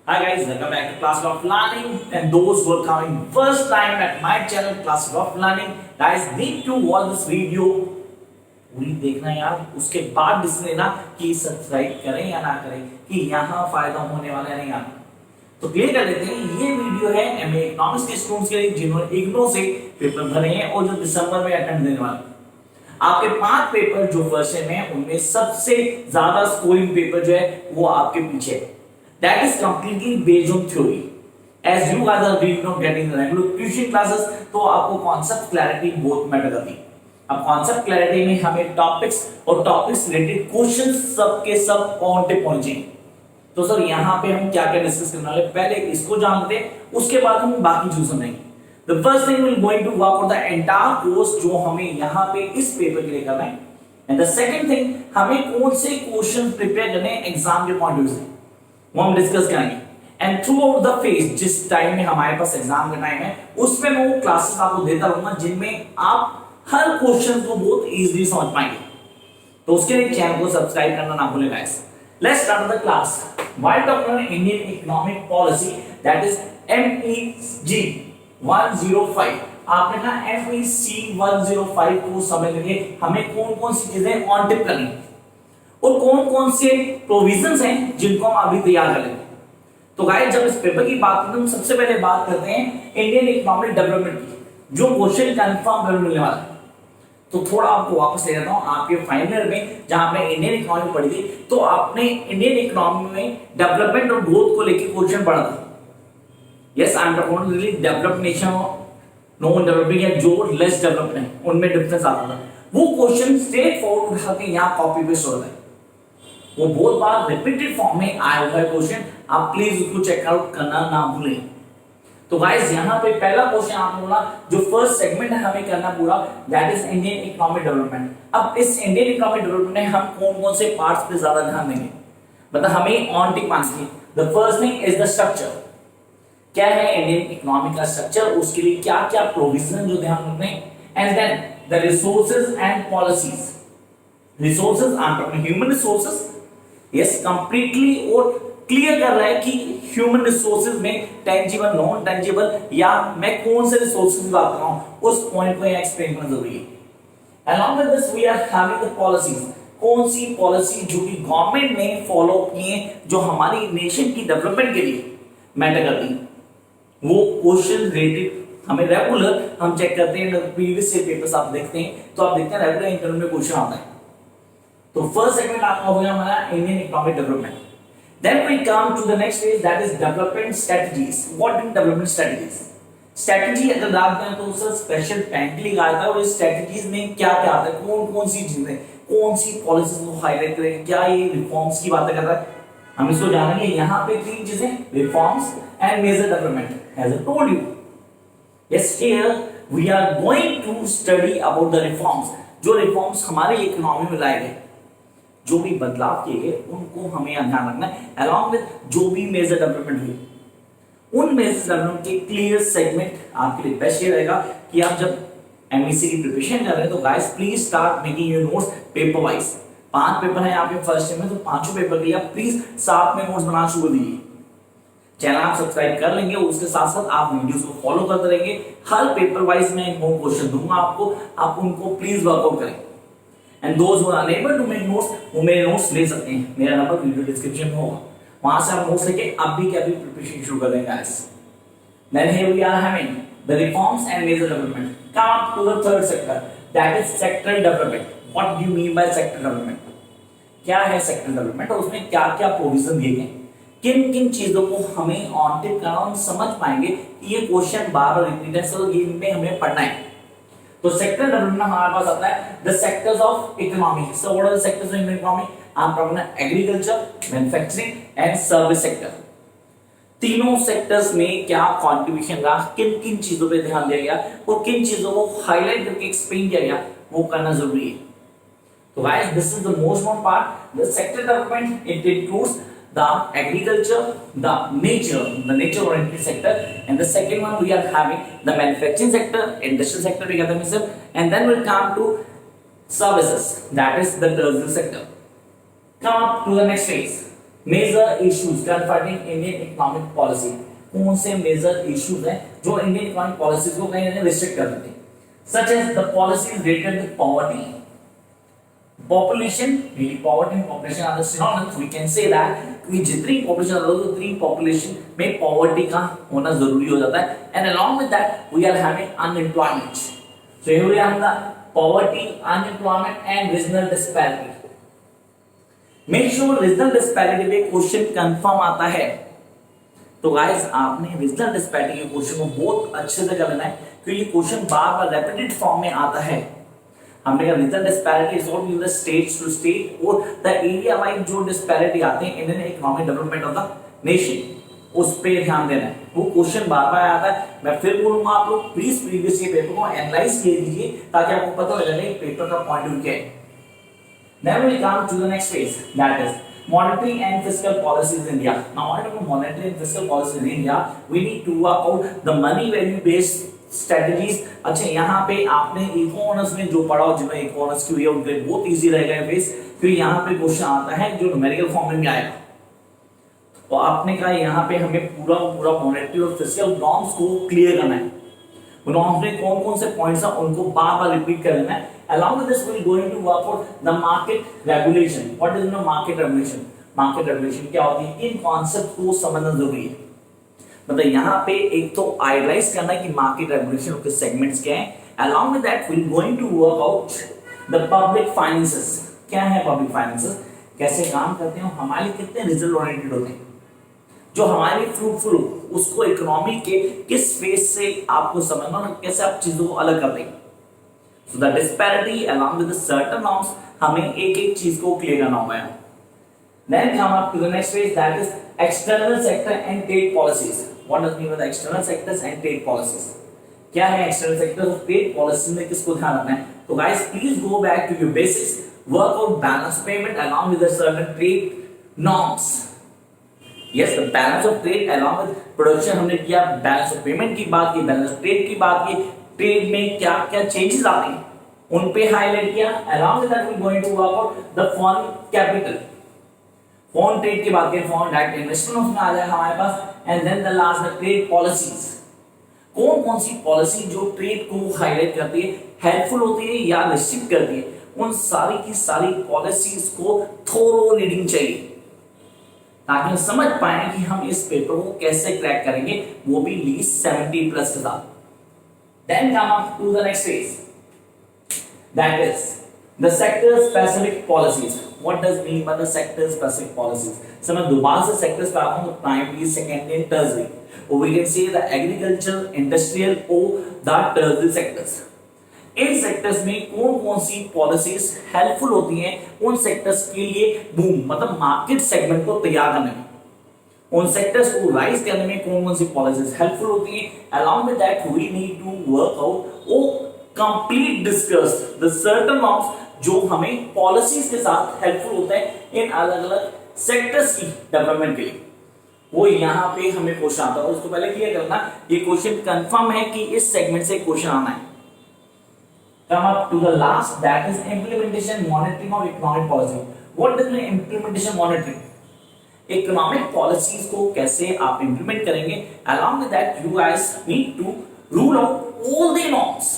Hi guys, welcome back to Class of Learning, and those who are coming first time at my channel Class of Learning, guys need to watch this video पूरी देखना यार, उसके बाद decision लेना कि subscribe करें या ना करें, कि यहाँ फायदा होने वाला है नहीं आपको। तो क्लियर कर लेते हैं, ये वीडियो है एमए इकोनॉमिक्स के स्टूडेंट्स के लिए जिन्होंने इग्नो से पेपर भरे हैं और जो दिसंबर में अटेंड देने वाले। आपके 5 पेपर जो फर्स्ट सेम है उनमें सबसे ज्यादा स्कोरिंग पेपर जो है वो आपके पीछे है। That is completely based on theory. As you guys are doing not getting the regular tuition classes, तो आपको concept clarity बहुत मैटर करती है। अब concept clarity में हमें topics और topics related questions सब के सब पॉइंट पहुंचे। तो सर यहाँ पे हम क्या क्या डिस्कस करने वाले, पहले इसको जानते हैं, उसके बाद हम बाकी चीज समझेंगे। The first thing we're going to work on the entire course जो हमें यहाँ पे इस पेपर के लिए करना है, and the second thing हमें कौन से क्वेश्चन प्रिपेयर करने हैं एग्जाम के पॉइंट ऑफ व्यू से, वो हम डिस्कस करेंगे। And through out the phase, जिस टाइम में हमारे पास एग्जाम का टाइम है, उसमें मैं वो क्लासेस आपको देता रहूंगा जिनमें आप हर क्वेश्चन को बहुत इजीली समझ पाएंगे। तो उसके लिए चैनल को सब्सक्राइब करना ना भूलें guys. Let's start the class. While talking on Indian economic policy, that is MEG 105। आपने ना MEC 105 को समझने के लिए हमें कौन-कौन सी चीजें ऑन टिप करनी है और कौन-कौन से प्रोविजंस हैं जिनको हम अभी तैयार करेंगे। तो गाइस, जब इस पेपर की बात करते हैं, हम सबसे पहले बात करते हैं इंडियन इकोनॉमिक डेवलपमेंट की, जो क्वेश्चन कंफर्म पेपर मिलने वाला है। तो थोड़ा आपको वापस ले जाता हूं आपके फाइनल ईयर में, जहां आपने इंडियन इकोनॉमी पढ़ी थी, तो आपने इंडियन इकोनॉमी में डेवलपमेंट और ग्रोथ को लेकर क्वेश्चन पढ़ा था। Yes, I am talking about really developed nation, non developing या जो लेस डेवलप्ड है, उनमें डिफरेंस आता था। वो क्वेश्चन स्ट्रेट फॉरवर्ड उठा के यहाँ कॉपी पेस्ट होता है। वो बहुत बार रिपीटेड फॉर्म में आया हुआ है क्वेश्चन, आप प्लीज उसको चेक आउट करना ना भूलें। तो गाइस, यहाँ पे पहला क्वेश्चन आपने बोला, जो फर्स्ट सेगमेंट है हमें करना पूरा, that is Indian economic development. अब इस इंडियन इकोनॉमिक डेवलपमेंट में हम कौन-कौन से पार्ट्स पे ज्यादा ध्यान देंगे, मतलब हमें ऑन टिक माननी है। The first thing is the structure. क्या है इंडियन इकोनॉमी का स्ट्रक्चर, उसके लिए क्या क्या प्रोविजन जो ध्यान रखने, and then the resources and policies. Resources, I am talking human resources. Yes, completely और क्लियर कर रहा है कि ह्यूमन रिसोर्सेज में टेंजिबल, नॉन टेंजिबल, या मैं कौन से रिसोर्सेज की बात कर रहा हूं, उस पॉइंट को यहां एक्सप्लेन करना जरूरी है। Along with this, we are having the policies। कौन सी पॉलिसी जो कि गवर्नमेंट ने फॉलो की है, जो हमारी नेशन की डेवलपमेंट के लिए मैटर करती है, वो क्वेश्चन रिलेटेड हमें रेगुलर हम चेक करते हैं। प्रीवियस से पेपर्स आप देखते हैं तो आप देखते हैं रेगुलर इंटरव्यू में क्वेश्चन आता है। तो फर्स्ट सेगमेंट आपका हो गया हमारा Indian economic development. Then we come to the next phase, that is development strategies. What is development strategies? Strategy अगर बात करें तो उसका स्पेशल पैंट लिखा आता है, और इस स्ट्रेटजीज में क्या क्या आता है, कौन-कौन सी चीजें, कौन सी पॉलिसीज को हाईलाइट करेंगे, क्या ये रिफॉर्म्स की बातें कर रहा है, हम इसको जानेंगे। यहाँ पे 3 चीजें, reforms and major development, as I told you. Yes, here we are going to study about the reforms। जो रिफॉर्म्स हमारे इकोनॉमी में लाए गए, जो भी बदलाव किए गए, उनको हमें ध्यान रखना है। अलॉन्ग विद जो भी मेजर डेवलपमेंट हुई, उन मेजर डेवलपमेंट के क्लियर सेगमेंट आपके लिए बेस्ट ये रहेगा कि आप जब एमएससी की प्रिपरेशन कर रहे हैं तो guys please start making your notes paper wise. 5 paper है आपके फर्स्ट में, तो 5 पेपर के लिए आप प्लीज साथ में नोट्स बनाना शुरू कीजिए। चैनल आप सब्सक्राइब कर लेंगे, उसके साथ साथ आप वीडियोस को फॉलो करते रहेंगे। हर पेपर वाइज मैं एक क्वेश्चन दूंगा आपको, आप उनको प्लीज वर्कआउट करें। And those who are unable to make notes, वो मेरे नोट्स ले सकते हैं, मेरा नंबर वीडियो डिस्क्रिप्शन में होगा, वहां से आप नोट्स लेके अभी के अभी प्रिपरेशन शुरू कर देंगे guys. Then here we are having the reforms and major development. Come to the third sector, that is sectoral development. What do you mean by sectoral development? क्या है सेक्टरल डेवलपमेंट और उसमें क्या क्या प्रोविजन दिए गए, किन किन चीजों को हमें ऑन टिप करना, हम समझ पाएंगे कि ये क्वेश्चन बार बार रिपीट है, सो ये इनमें हमें पढ़ना है। तो सेक्टर डेवलपमेंट हमारे पास आता है the sectors of economy. So what are the sectors of Indian economy? आप पढ़ना agriculture, manufacturing and service sector. तीनों सेक्टर्स में क्या कंट्रीब्यूशन रहा, किन किन चीजों पे ध्यान दिया गया और किन चीजों को हाईलाइट करके एक्सप्लेन किया गया, वो करना जरूरी है। तो guys, this is the most important part, the sector development. It includes the agriculture, the nature oriented sector, and the second one we are having the manufacturing sector, industrial sector together, and then we'll come to services, that is the tertiary sector. Come up to the next phase, major issues confronting Indian economic policy, कौन से major issues हैं जो Indian economic policies को कहीं ना कहीं restrict कर देते हैं, such as the policies related with poverty, population, really poverty and population are the synonyms. We can say that कि जितनी population है उतनी population में poverty का होना जरूरी हो जाता है, and along with that we are having unemployment. So here we have the poverty, unemployment and regional disparity. Make sure regional disparity में क्वेश्चन कंफर्म आता है, तो गाइस आपने रीजनल डिस्पैरिटी के क्वेश्चन को बहुत अच्छे से कर लेना है क्योंकि क्वेश्चन बार बार रेपिटेड फॉर्म में आता है। हमने कहा regional disparity is all the states to state और द एरिया वाइज जो डिस्पैरिटी आते हैं Indian economic development of the nation, उस पे ध्यान देना है। वो क्वेश्चन बार बार आता है, मैं फिर बोलूंगा आप लोग प्लीज प्रीवियस के पेपर को एनालाइज कीजिए ताकि आपको पता लगे कि पेपर का पॉइंट ऑफ व्यू क्या है। Then we come to the next phase, that is monetary and fiscal policies in India. Now, on monetary and fiscal policies in India, we need to work out the money value based strategies. अच्छा, यहाँ पे आपने economics में जो पढ़ा हो, जिन्होंने economics की हुई है उनके लिए बहुत इजी रहेगा फेस, क्योंकि यहाँ पे क्वेश्चन आता है जो न्यूमेरिकल फॉर्म में आएगा। तो आपने कहा यहाँ पे हमें पूरा मॉनेटरी और फिस्कल नॉर्म्स को क्लियर करना है। नॉर्म्स में कौन कौन से पॉइंट्स हैं उनको बार बार रिपीट कर लेना है। Along with this, we're going to work out the market regulation. What is the market regulation? Market regulation क्या होती है? इन कॉन्सेप्ट को समझना जरूरी है। मतलब यहाँ पे एक तो आइडियलाइज करना है कि मार्केट रेगुलेशन के सेगमेंट्स क्या हैं। Along with that, we're going to work out the public finances. क्या है public finances? कैसे काम करते हैं? हमारे लिए कितने रिजल्ट ओरिएंटेड होते हैं? जो हमारे लिए फ्रूटफुल हो, उसको इकोनॉमी के किस फेज से आपको समझना और कैसे आप चीजों को अलग कर देंगे। So the disparity along with the certain norms हमें एक एक चीज को क्लियर करना होगा। Then come up to the next phase, that is external sector and trade policies. What does mean by the external sectors and trade policies? क्या है external sectors और trade policies में किसको ध्यान रखना है? तो guys please go back to your basics, work out balance payment along with the certain trade norms. Yes, the balance of trade along with production हमने किया, balance of payment की बात की, balance of trade की बात की, trade में क्या क्या चेंजेस आते हैं उन पे हाईलाइट किया। Along with that we going to work out the foreign capital, foreign trade की बात करें, फॉरेन डायरेक्ट इन्वेस्टमेंट उसमें आ जाएगा हमारे पास। And then the last the trade policies, कौन कौन सी पॉलिसी जो ट्रेड को हाईलाइट करती है, हेल्पफुल होती है या रिस्ट्रिक्ट करती है, उन सारी की सारी पॉलिसीज को थोरो रीडिंग चाहिए ताकि हम समझ पाए कि हम इस पेपर को कैसे क्रैक करेंगे, वो भी लीस्ट 70 प्लस के साथ। Then come up to the next phase, that is the sector specific policies. What does mean by the sector specific policies? So मैं दोबारा से sectors पे आता हूँ, primary, secondary and tertiary, or we can say the agricultural, industrial or the tertiary sectors. In sectors में कौन कौन सी policies helpful होती हैं उन सेक्टर्स के लिए बूम मतलब मार्केट सेगमेंट को तैयार करने में, उन सेक्टर्स को राइज करने में कौन कौन सी पॉलिसीज हेल्पफुल होती हैं। Along with that, we need to work out or complete discuss the certain norms जो हमें पॉलिसीज के साथ हेल्पफुल होते हैं इन अलग अलग सेक्टर्स की डेवलपमेंट के लिए। वो यहाँ पे हमें क्वेश्चन आता है, उसको पहले क्लियर करना, ये क्वेश्चन कंफर्म है कि इस सेगमेंट से क्वेश्चन आना है। Come up to the last, that is implementation monitoring of economic policy. What does mean implementation monitoring? Economic policies को कैसे आप इंप्लीमेंट करेंगे। Along with that you guys need to rule out all the norms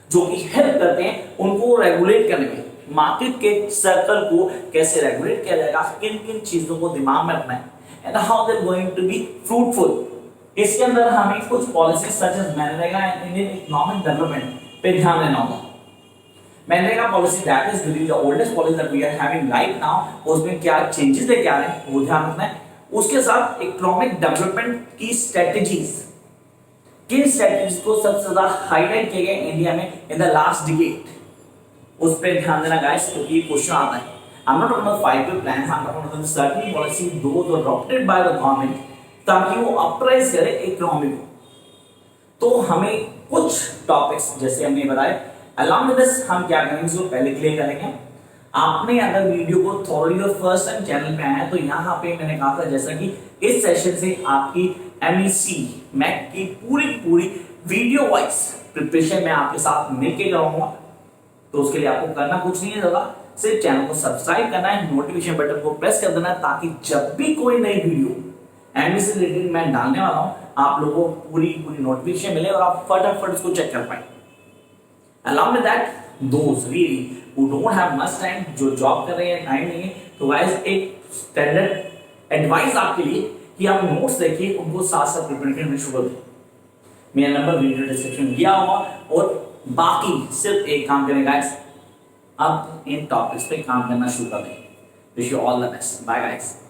जो कि help करते हैं उनको regulate करने में, मार्केट के सर्कल को कैसे रेगुलेट किया जाएगा, किन किन चीजों को दिमाग में रखना है and how they are going to be fruitful. इसके अंदर हमें कुछ पॉलिसीज सच एज मनरेगा एंड इंडियन इकोनॉमिक डेवलपमेंट पे ध्यान देना होगा। मनरेगा policy that is the oldest policy that we are having right now, उसमें क्या चेंजेस लेके आ रहे हैं वो ध्यान रखना है। उसके साथ इकोनॉमिक डेवलपमेंट की स्ट्रेटजीज, किन स्ट्रेटजीज को सबसे ज्यादा हाईलाइट किए गए इंडिया में इन द लास्ट डिकेड, उस पर ध्यान देना गाइस क्योंकि ये क्वेश्चन आता है। I am not talking about 5-year plan, I am talking about certain policy those adopted by the government ताकि वो अपराइज करे इकोनॉमी को। तो हमें कुछ टॉपिक्स जैसे हमने बताया, अलॉन्ग विद दिस हम क्या करेंगे इसको पहले क्लियर करेंगे। आपने अगर वीडियो को थोड़ी और फर्स्ट टाइम चैनल पे आया है तो यहाँ पे मैंने कहा था जैसा कि इस सेशन से आपकी MEC मैक की पूरी वीडियो वाइज प्रिपरेशन मैं आपके साथ मिलकर कराऊंगा। तो उसके लिए आपको करना कुछ नहीं है ज्यादा, सिर्फ चैनल को सब्सक्राइब करना है, नोटिफिकेशन बटन को प्रेस कर देना है, ताकि जब भी कोई नई वीडियो एमबी से रिलेटेड मैं डालने वाला हूं, आप लोगों को पूरी नोटिफिकेशन मिले और आप फटाफट उसको चेक कर पाए। Along with that, those really who don't have much time, जो जॉब कर रहे हैं, टाइम नहीं है, तो गाइस एक स्टैंडर्ड एडवाइस आपके लिए कि आप नोट्स देखिए, उनको साथ साथ प्रिपेयर करने शुरू कर दें। मेरा नंबर वीडियो डिस्क्रिप्शन में दिया हुआ, और बाकी सिर्फ एक काम करें गाइस, अब इन टॉपिक्स पे काम करना शुरू कर दें। Wish you all the best, bye guys.